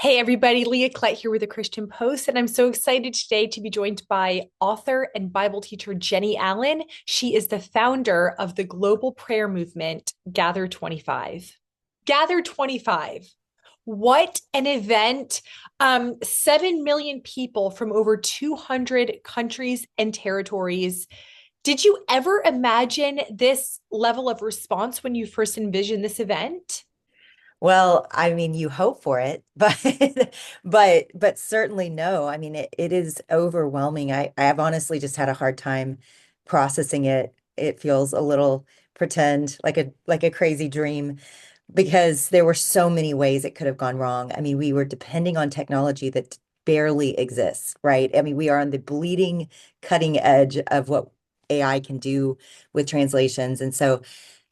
Hey everybody, Leah Klett here with the Christian Post, and I'm so excited today to be joined by author and Bible teacher Jennie Allen. She is the founder of the global prayer movement, Gather25. Gather25. What an event. 7 million people from over 200 countries and territories. Did you ever imagine this level of response when you first envisioned this event? Well, I mean, you hope for it, but but certainly no. I mean, it is overwhelming. I have honestly just had a hard time processing it. It feels a little pretend, like a crazy dream, because there were so many ways it could have gone wrong. I mean, we were depending on technology that barely exists, right? I mean, we are on the bleeding cutting edge of what AI can do with translations. And so,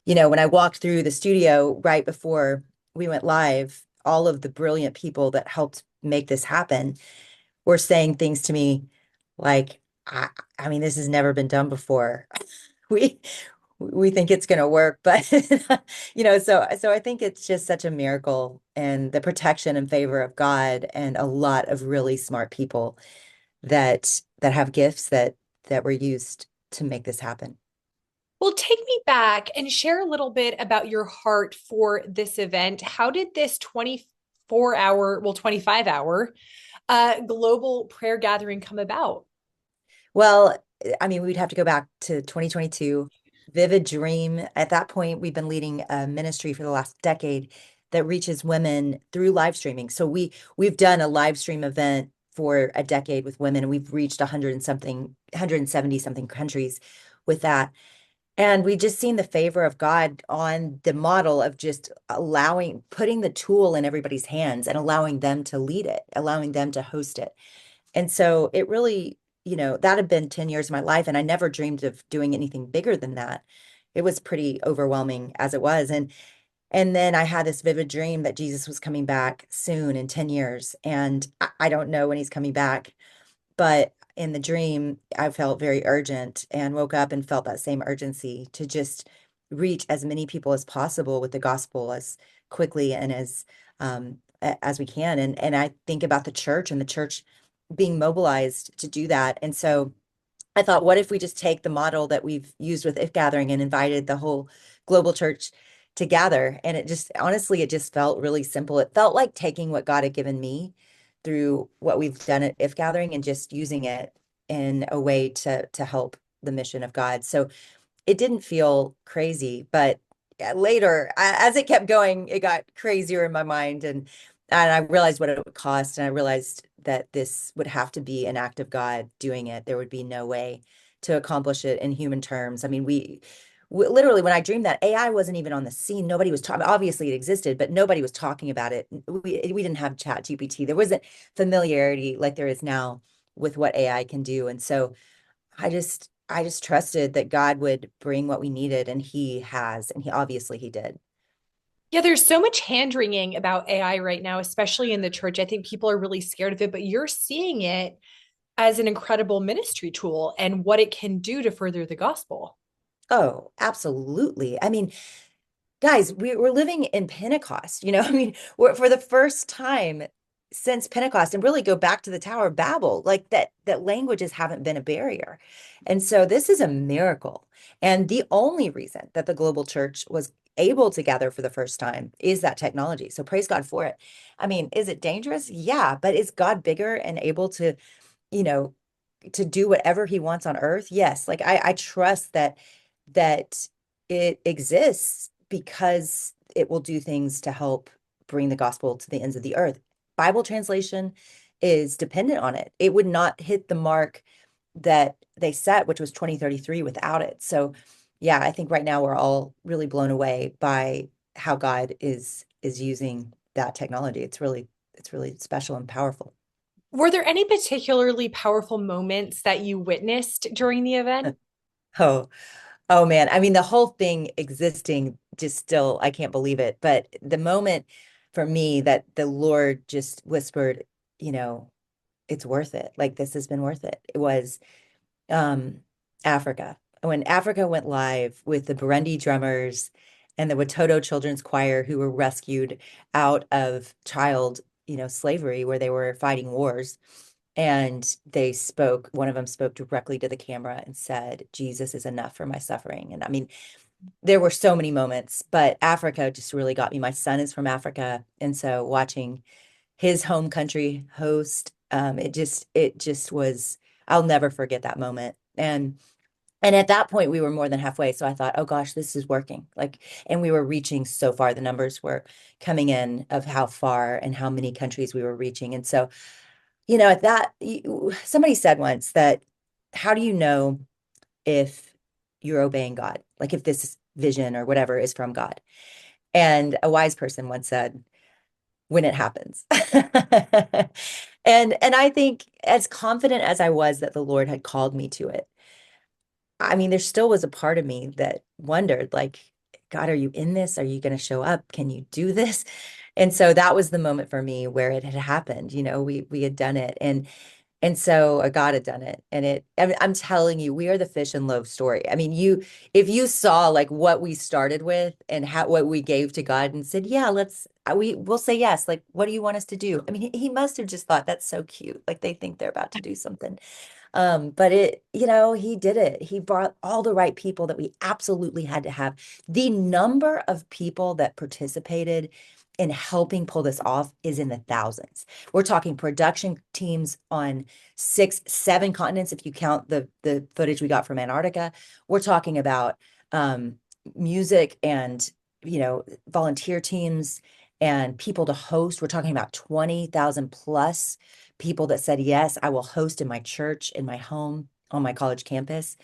when I walked through the studio right before we went live, all of the brilliant people that helped make this happen were saying things to me like, I mean, this has never been done before. We we think it's going to work, but so I think it's just such a miracle and the protection and favor of God and a lot of really smart people that have gifts that were used to make this happen. Well, take me back and share a little bit about your heart for this event. How did this 24-hour, well, 25-hour global prayer gathering come about? Well, I mean, we'd have to go back to 2022. Vivid Dream. At that point, we've been leading a ministry for the last decade that reaches women through live streaming. So we've done a live stream event for a decade with women, and we've reached 100 and something, 170 something countries with that. And we just seen the favor of God on the model of just putting the tool in everybody's hands and allowing them to lead it, allowing them to host it. And so it really, that had been 10 years of my life, and I never dreamed of doing anything bigger than that. It was pretty overwhelming as it was. And then I had this vivid dream that Jesus was coming back soon in 10 years. And I don't know when he's coming back, but in the dream, I felt very urgent and woke up and felt that same urgency to just reach as many people as possible with the gospel as quickly and as we can. And I think about the church and the church being mobilized to do that. And so I thought, what if we just take the model that we've used with If Gathering and invited the whole global church to gather? And it just, honestly, it just felt really simple. It felt like taking what God had given me through what we've done at If Gathering and just using it in a way to help the mission of God. So it didn't feel crazy, but later, as it kept going, it got crazier in my mind, and I realized what it would cost, and I realized that this would have to be an act of God doing it. There would be no way to accomplish it in human terms. I mean, we literally, when I dreamed that, AI wasn't even on the scene. Nobody was talking. Obviously, it existed, but nobody was talking about it. We didn't have Chat GPT. There wasn't familiarity like there is now with what AI can do, and so I just trusted that God would bring what we needed, and he has, and he did. Yeah, there's so much hand wringing about AI right now, especially in the church. I think people are really scared of it, but you're seeing it as an incredible ministry tool and what it can do to further the gospel. Oh, absolutely. I mean, guys, we're living in Pentecost, I mean, we're for the first time since Pentecost, and really go back to the Tower of Babel, like that languages haven't been a barrier. And so this is a miracle. And the only reason that the global church was able to gather for the first time is that technology. So praise God for it. I mean, is it dangerous? Yeah, but is God bigger and able you know, to do whatever he wants on earth? Yes. Like I trust that it exists because it will do things to help bring the gospel to the ends of the earth. Bible translation is dependent on it. It would not hit the mark that they set, which was 2033, without it. So yeah, I think right now we're all really blown away by how God is using that technology. It's really special and powerful. Were there any particularly powerful moments that you witnessed during the event? Oh, oh man. I mean, the whole thing existing just still, I can't believe it. But the moment for me that the Lord just whispered, you know, it's worth it. Like this has been worth it. It was um Africa. When Africa went live with the Burundi drummers and the Watoto Children's Choir who were rescued out of child, slavery where they were fighting wars. And one of them spoke directly to the camera and said, Jesus is enough for my suffering. And I mean, there were so many moments, but Africa just really got me. My son is from Africa. And so watching his home country host, it just was, I'll never forget that moment. And at that point, we were more than halfway. So I thought, oh gosh, this is working. Like, and we were reaching so far. The numbers were coming in of how far and how many countries we were reaching. And so, at that, somebody said once that, how do you know if you're obeying God? Like if this vision or whatever is from God. And a wise person once said, when it happens. And I think as confident as I was that the Lord had called me to it, I mean, there still was a part of me that wondered, like, God, are you in this? Are you going to show up? Can you do this? And so that was the moment for me where it had happened. We had done it, and so God had done it. And I'm telling you, we are the fish and loaves story. I mean, if you saw like what we started with and what we gave to God and said, yeah, we'll say yes. Like, what do you want us to do? I mean, he must have just thought that's so cute. Like they think they're about to do something. But he did it. He brought all the right people that we absolutely had to have. The number of people that participated in helping pull this off is in the thousands. We're talking production teams on 6, 7 continents, if you count the footage we got from Antarctica. We're talking about um, music and, volunteer teams and people to host. We're talking about 20,000 plus people that said, yes, I will host in my church, in my home, on my college campus.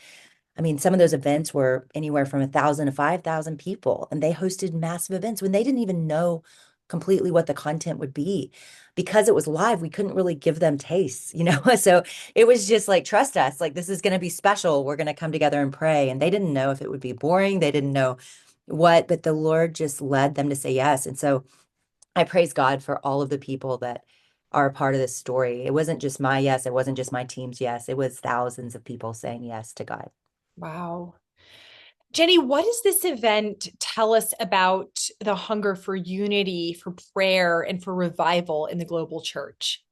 I mean, some of those events were anywhere from 1,000 to 5,000 people, and they hosted massive events when they didn't even know completely what the content would be. Because it was live, we couldn't really give them tastes. So it was just like, trust us, like this is going to be special. We're going to come together and pray. And they didn't know if it would be boring. They didn't know but the Lord just led them to say yes. And so I praise God for all of the people that are a part of this story. It wasn't just my yes, it wasn't just my team's yes, it was thousands of people saying yes to God. Wow. Jennie, what does this event tell us about the hunger for unity, for prayer, and for revival in the global church?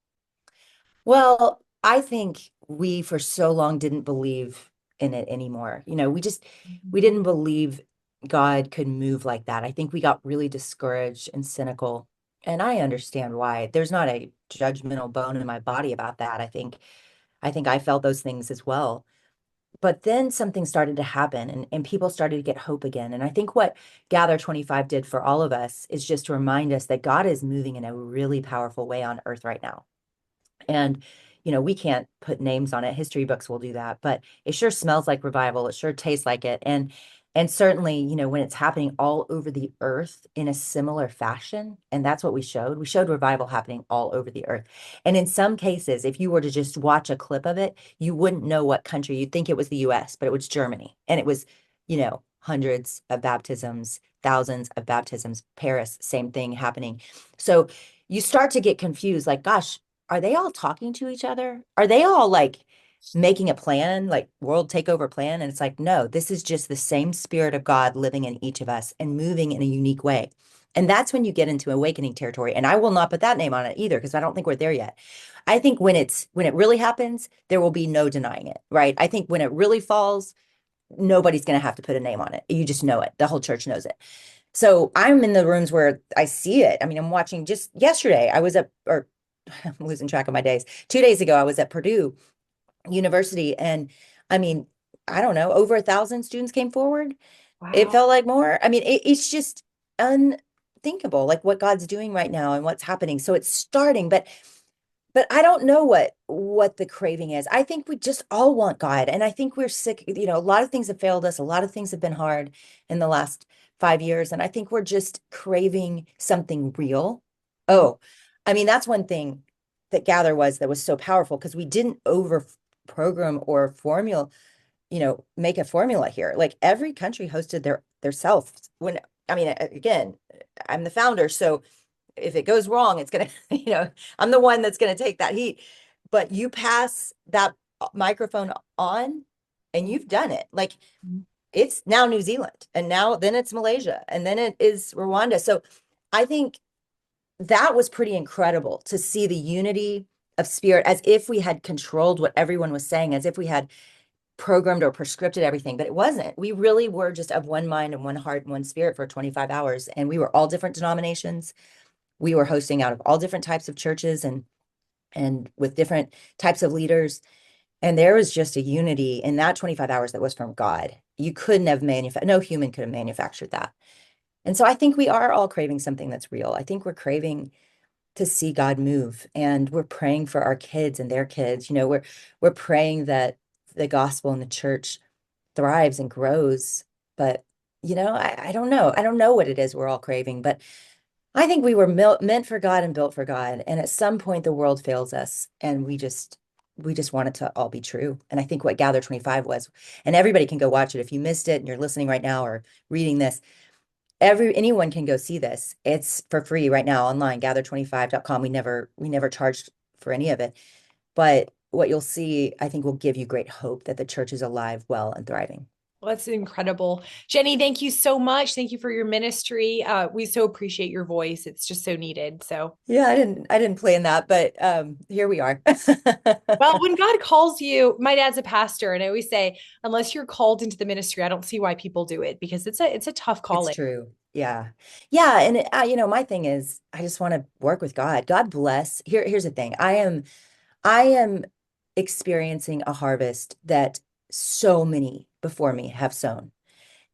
Well, I think we for so long didn't believe in it anymore. We didn't believe God could move like that. I think we got really discouraged and cynical. And I understand why. There's not a judgmental bone in my body about that. I think I felt those things as well. But then something started to happen and people started to get hope again. And I think what Gather25 did for all of us is just to remind us that God is moving in a really powerful way on earth right now. And, we can't put names on it. History books will do that, but it sure smells like revival. It sure tastes like it. And certainly, when it's happening all over the earth in a similar fashion, and that's what we showed. We showed revival happening all over the earth. And in some cases, if you were to just watch a clip of it, you wouldn't know what country. You'd think it was the US, but it was Germany. And it was, hundreds of baptisms, thousands of baptisms. Paris, same thing happening. So you start to get confused, like, gosh, are they all talking to each other? Are they all like making a plan, like world takeover plan? And it's like, no, this is just the same spirit of God living in each of us and moving in a unique way. And that's when you get into awakening territory. And I will not put that name on it either, because I don't think we're there yet. I think when it really happens, there will be no denying it, right? I think when it really falls, nobody's going to have to put a name on it. You just know it. The whole church knows it. So I'm in the rooms where I see it. I mean, I'm watching just yesterday. I was at, or I'm losing track of my days. 2 days ago, I was at Purdue University, and I mean, I don't know, over 1,000 students came forward. It Wow. felt like more. I mean, it's just unthinkable, like what God's doing right now and what's happening. So it's starting, but I don't know what the craving is. I think we just all want God, and I think we're sick. A lot of things have failed us. A lot of things have been hard in the last 5 years, and I think we're just craving something real. Oh, I mean, that's one thing that that was so powerful because we didn't over program or formula, make a formula here. Like every country hosted their self. When I mean, again, I'm the founder, so if it goes wrong, it's gonna, I'm the one that's gonna take that heat. But you pass that microphone on, and you've done it. Like it's now New Zealand, and then it's Malaysia, and then it is Rwanda. So I think that was pretty incredible to see the unity of spirit, as if we had controlled what everyone was saying, as if we had programmed or prescripted everything, but it wasn't. We really were just of one mind and one heart and one spirit for 25 hours. And we were all different denominations. We were hosting out of all different types of churches and with different types of leaders. And there was just a unity in that 25 hours that was from God. You couldn't have manufactured, no human could have manufactured that. And so I think we are all craving something that's real. I think we're craving to see God move, and we're praying for our kids and their kids. We're praying that the gospel in the church thrives and grows. But I don't know. I don't know what it is we're all craving, but I think we were meant for God and built for God. And at some point, the world fails us, and we just want it to all be true. And I think what Gather 25 was, and everybody can go watch it. If you missed it and you're listening right now or reading this, anyone can go see this. It's for free right now online, gather25.com. We never charged for any of it. But what you'll see, I think, will give you great hope that the church is alive, well, and thriving. Well, that's incredible. Jennie, thank you so much. Thank you for your ministry. We so appreciate your voice. It's just so needed. So, Yeah, I didn't plan that, but here we are. well, when God calls you, my dad's a pastor, and I always say, unless you're called into the ministry, I don't see why people do it because it's a tough It's calling. true. Yeah. Yeah, and my thing is I just want to work with God. God bless. Here's the thing. I am experiencing a harvest that so many before me have sown,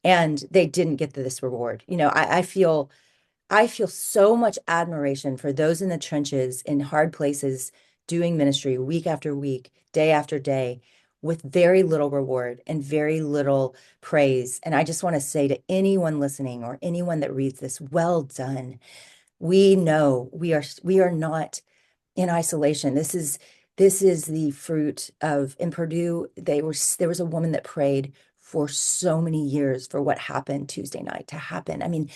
and they didn't get this reward. I feel so much admiration for those in the trenches in hard places doing ministry week after week, day after day, with very little reward and very little praise. And I just want to say to anyone listening or anyone that reads this, well done. We know we are not in isolation. This is the fruit of in Purdue. There was a woman that prayed for so many years for what happened Tuesday night to happen. I mean,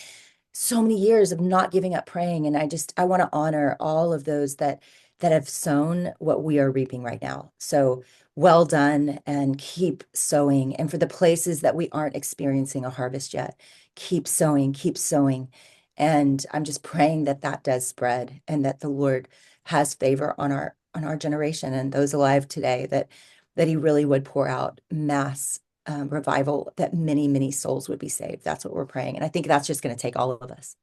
so many years of not giving up praying. And I want to honor all of those that have sown what we are reaping right now. So well done, and keep sowing. And for the places that we aren't experiencing a harvest yet, keep sowing, keep sowing. And I'm just praying that that does spread, and that the Lord has favor on our generation and those alive today, that he really would pour out mass revival, that many, many souls would be saved. That's what we're praying. And I think that's just going to take all of us.